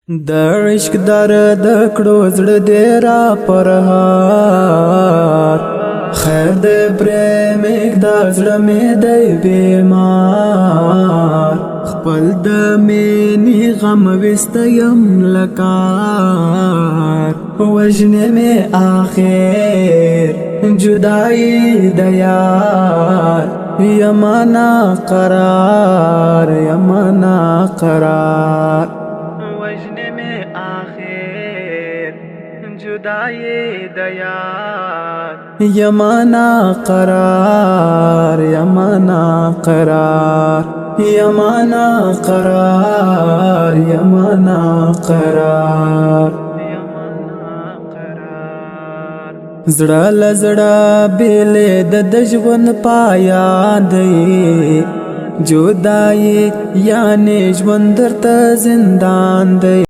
د عشق درد کړو زړه دې را پرهار خیر دې پرې مې دا زړه مې دی بیمار خپل د مینې غم وستیم لکار وژنې مې آخر جدائی د یار یمنا قرار یمنا قرار وجنے میں آخر جدائی دیار یمنا قرار یمنا قرار یمنا قرار یمنا قرار زړه لزړه بیلې د ژوند پایان دی جدائی یعنی ژوند درته زندان دی